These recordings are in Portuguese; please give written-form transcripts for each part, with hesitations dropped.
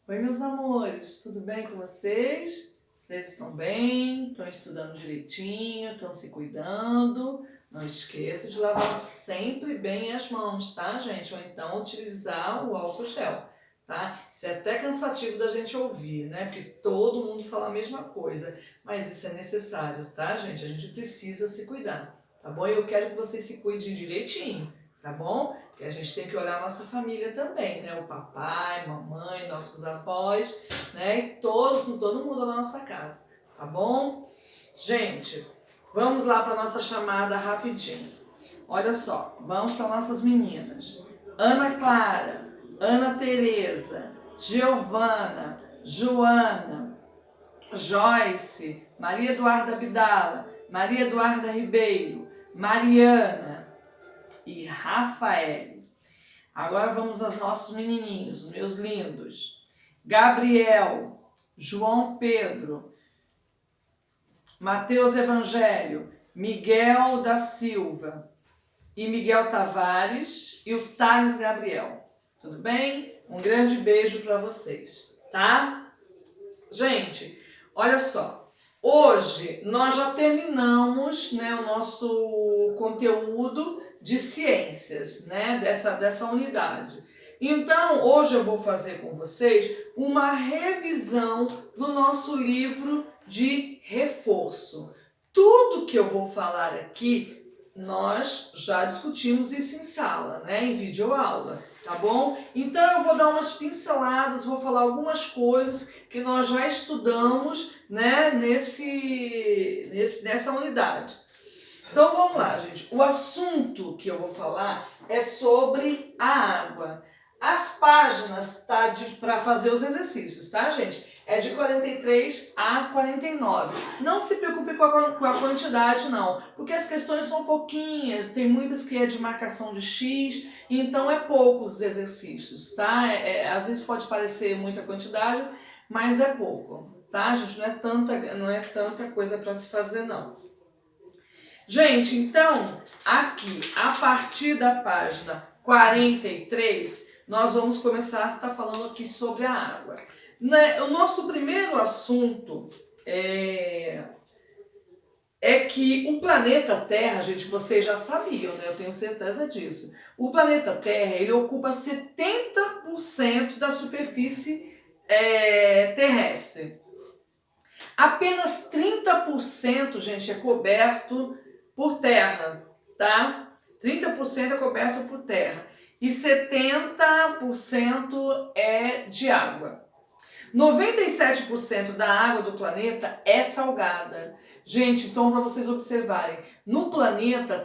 Oi, meus amores, tudo bem com vocês? Vocês estão bem? Estão estudando direitinho? Estão se cuidando? Não esqueça de lavar sempre bem as mãos, tá, gente? Ou então utilizar o álcool gel, tá? Isso é até cansativo da gente ouvir, né? Porque todo mundo fala a mesma coisa, mas isso é necessário, tá, gente? A gente precisa se cuidar, tá bom? E eu quero que vocês se cuidem direitinho, tá bom? Porque a gente tem que olhar a nossa família também, né? O papai, mamãe, nossos avós, né? E todo mundo na nossa casa, tá bom? Gente, vamos lá para nossa chamada rapidinho. Olha só, vamos para nossas meninas. Ana Clara, Ana Tereza, Giovana, Joana, Joyce, Maria Eduarda Abdala, Maria Eduarda Ribeiro, Mariana e Rafael. Agora vamos aos nossos menininhos, meus lindos. Gabriel, João Pedro, Mateus Evangelho, Miguel da Silva e Miguel Tavares e o Thales Gabriel. Tudo bem? Um grande beijo para vocês, tá? Gente, olha só. Hoje nós já terminamos, né, o nosso conteúdo de ciências, né, dessa unidade. Então, hoje eu vou fazer com vocês uma revisão do nosso livro de reforço. Tudo que eu vou falar aqui, nós já discutimos isso em sala, né, em videoaula, tá bom? Então eu vou dar umas pinceladas, vou falar algumas coisas que nós já estudamos, né, nessa unidade. Então vamos lá, gente. O assunto que eu vou falar é sobre a água. As páginas tá para fazer os exercícios, tá, gente? É de 43 a 49. Não se preocupe com a quantidade, não, porque as questões são pouquinhas, tem muitas que é de marcação de X, então é poucos os exercícios, tá? Às vezes pode parecer muita quantidade, mas é pouco, tá, gente? Não é tanta coisa para se fazer, não. Gente, então, aqui, a partir da página 43, nós vamos começar a estar falando aqui sobre a água. O nosso primeiro assunto é que o planeta Terra, gente, vocês já sabiam, né? Eu tenho certeza disso. O planeta Terra, ele ocupa 70% da superfície terrestre. Apenas 30%, gente, é coberto por terra, tá? 30% é coberto por terra e 70% é de água. 97% da água do planeta é salgada. Gente, então para vocês observarem, no planeta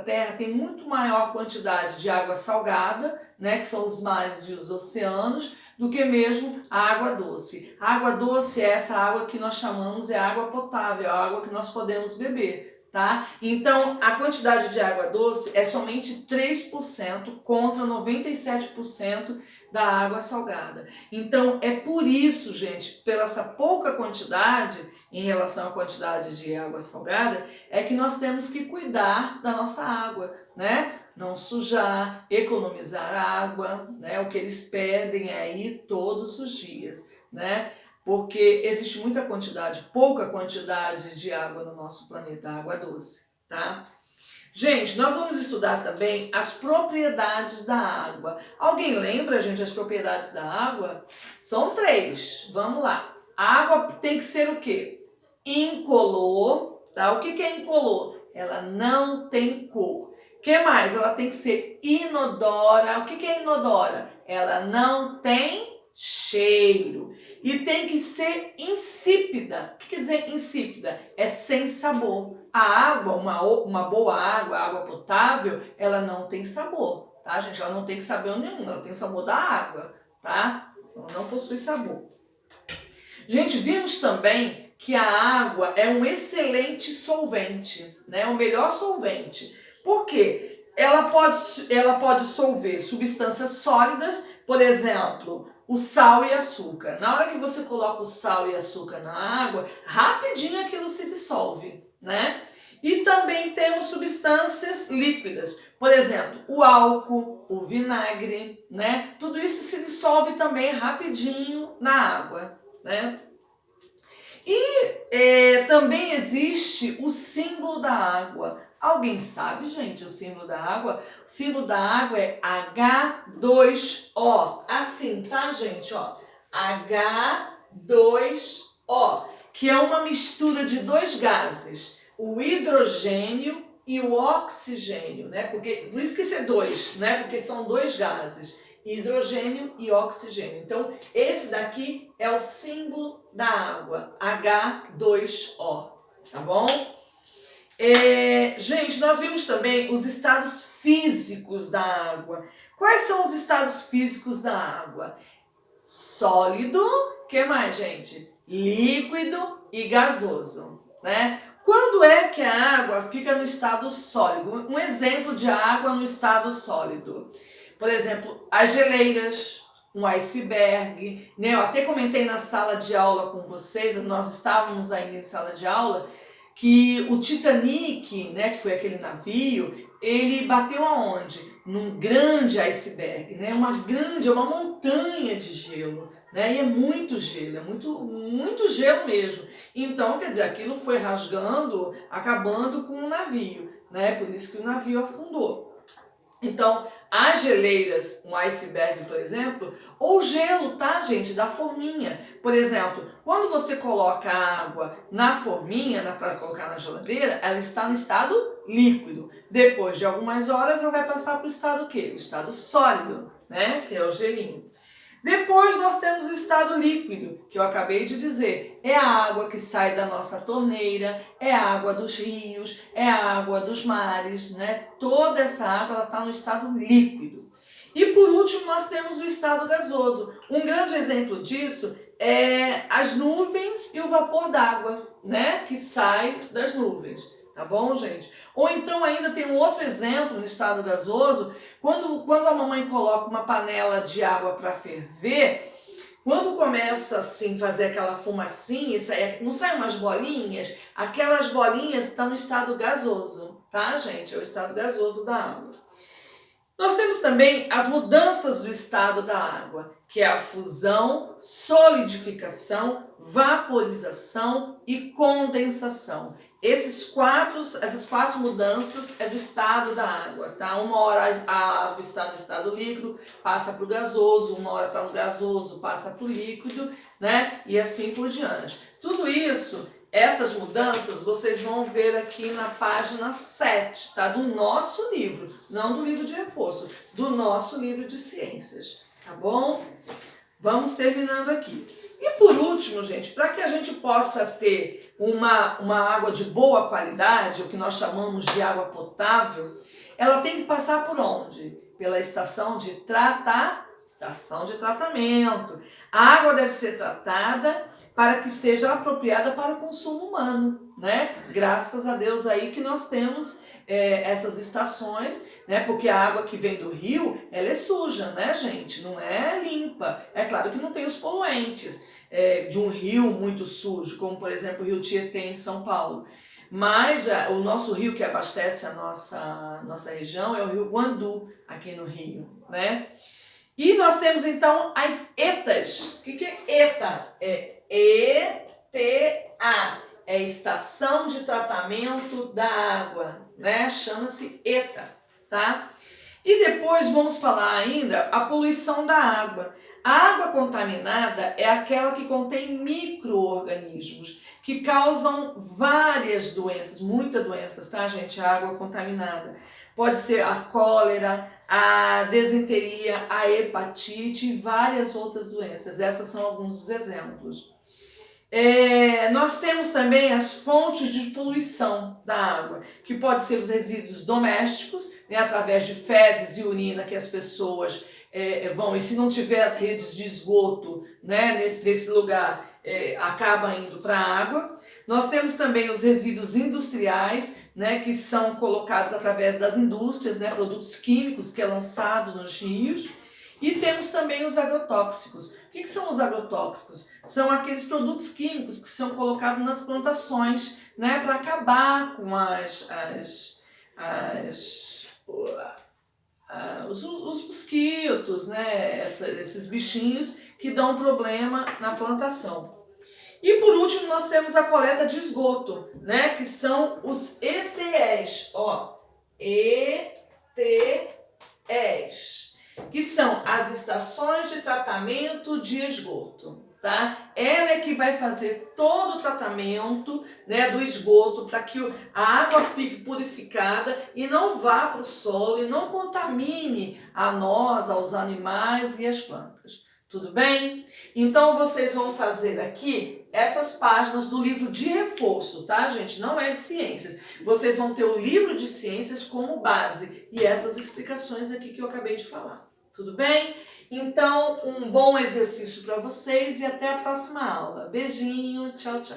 Terra tem muito maior quantidade de água salgada, né, que são os mares e os oceanos, do que mesmo a água doce. A água doce é essa água que nós chamamos de água potável, a água que nós podemos beber, tá? Então, a quantidade de água doce é somente 3% contra 97% da água salgada. Então, é por isso, gente, pela essa pouca quantidade em relação à quantidade de água salgada, é que nós temos que cuidar da nossa água, né? Não sujar, economizar água, né? O que eles pedem aí todos os dias, né? Porque existe pouca quantidade de água no nosso planeta, água doce, tá? Gente, nós vamos estudar também as propriedades da água. Alguém lembra, gente, as propriedades da água? São 3. Vamos lá. A água tem que ser o quê? Incolor, tá? O que é incolor? Ela não tem cor. O que mais? Ela tem que ser inodora. O que é inodora? Ela não tem cheiro. E tem que ser insípida. O que quer dizer insípida? É sem sabor. A água, uma boa água potável, ela não tem sabor, tá, gente? Ela não tem sabor nenhum, ela tem o sabor da água, tá? Ela não possui sabor. Gente, vimos também que a água é um excelente solvente, né? O melhor solvente. Por quê? Ela pode dissolver substâncias sólidas, por exemplo, o sal e açúcar. Na hora que você coloca o sal e açúcar na água, rapidinho aquilo se dissolve, né? E também temos substâncias líquidas, Por exemplo, o álcool, o vinagre, né? Tudo isso se dissolve também rapidinho na água, né? E também existe o símbolo da água. Alguém sabe, gente, o símbolo da água? O símbolo da água é H2O. Assim, tá, gente? Ó, H2O, que é uma mistura de dois gases, o hidrogênio e o oxigênio, né? Por isso que esse é dois, né? Porque são dois gases, hidrogênio e oxigênio. Então, esse daqui é o símbolo da água, H2O, tá bom? Gente, nós vimos também os estados físicos da água. Quais são os estados físicos da água? Sólido, que mais, gente? Líquido e gasoso, né? Quando é que a água fica no estado sólido? Um exemplo de água no estado sólido. Por exemplo, as geleiras, um iceberg, né? Eu até comentei na sala de aula com vocês, nós estávamos ainda em sala de aula, que o Titanic, né, que foi aquele navio, ele bateu aonde? Num grande iceberg, né? Uma montanha de gelo, né? E é muito gelo, é muito gelo mesmo. Então, quer dizer, aquilo foi rasgando, acabando com o navio, né? Por isso que o navio afundou. Então, as geleiras, um iceberg, por exemplo, ou gelo, tá, gente, da forminha. Por exemplo, quando você coloca a água na forminha, para colocar na geladeira, ela está no estado líquido. Depois de algumas horas, ela vai passar para o estado o quê? O estado sólido, né, que é o gelinho. Depois nós temos o estado líquido, que eu acabei de dizer. É a água que sai da nossa torneira, é a água dos rios, é a água dos mares, né? Toda essa água está no estado líquido. E por último nós temos o estado gasoso. Um grande exemplo disso é as nuvens e o vapor d'água, né? Que sai das nuvens. Tá bom, gente? Ou então ainda tem um outro exemplo no estado gasoso, quando a mamãe coloca uma panela de água para ferver, quando começa assim fazer aquela fumacinha, não saem umas bolinhas, aquelas bolinhas estão no estado gasoso, tá, gente? É o estado gasoso da água. Nós temos também as mudanças do estado da água, que é a fusão, solidificação, vaporização e condensação. Essas quatro mudanças é do estado da água, tá? Uma hora a água está no estado líquido, passa para o gasoso, uma hora está no gasoso, passa para o líquido, né? E assim por diante. Tudo isso, essas mudanças, vocês vão ver aqui na página 7, tá? Do nosso livro, não do livro de reforço, do nosso livro de ciências, tá bom? Vamos terminando aqui. E por último, gente, para que a gente possa ter uma água de boa qualidade, o que nós chamamos de água potável, ela tem que passar por onde? Pela estação de tratamento. A água deve ser tratada para que esteja apropriada para o consumo humano, né? Graças a Deus aí que nós temos essas estações, né? Porque a água que vem do rio, ela é suja, né, gente? Não é limpa. É claro que não tem os poluentes de um rio muito sujo, como por exemplo o Rio Tietê em São Paulo. Mas o nosso rio que abastece a nossa região é o Rio Guandu, aqui no Rio, né? E nós temos então as ETAs. O que é ETA? É ETA. É Estação de Tratamento da Água, né? Chama-se ETA, tá? E depois vamos falar ainda a poluição da água. A água contaminada é aquela que contém micro-organismos que causam várias doenças, muitas doenças, tá, gente? A água contaminada. Pode ser a cólera, a desinteria, a hepatite e várias outras doenças. Essas são alguns dos exemplos. Nós temos também as fontes de poluição da água, que pode ser os resíduos domésticos, né, através de fezes e urina que as pessoas vão, e se não tiver as redes de esgoto, né, nesse lugar, acaba indo para a água. Nós temos também os resíduos industriais, né, que são colocados através das indústrias, né, produtos químicos que é lançado nos rios. E temos também os agrotóxicos. O que são os agrotóxicos? São aqueles produtos químicos que são colocados nas plantações, né, para acabar com os mosquitos, né? Esses bichinhos que dão problema na plantação. E por último nós temos a coleta de esgoto, né? Que são os ETEs, ó, ETEs, que são as estações de tratamento de esgoto. Tá? Ela é que vai fazer todo o tratamento, né, do esgoto para que a água fique purificada e não vá para o solo e não contamine a nós, aos animais e as plantas. Tudo bem? Então vocês vão fazer aqui essas páginas do livro de reforço, tá, gente? Não é de ciências. Vocês vão ter o livro de ciências como base e essas explicações aqui que eu acabei de falar. Tudo bem? Então, um bom exercício para vocês e até a próxima aula. Beijinho, tchau, tchau.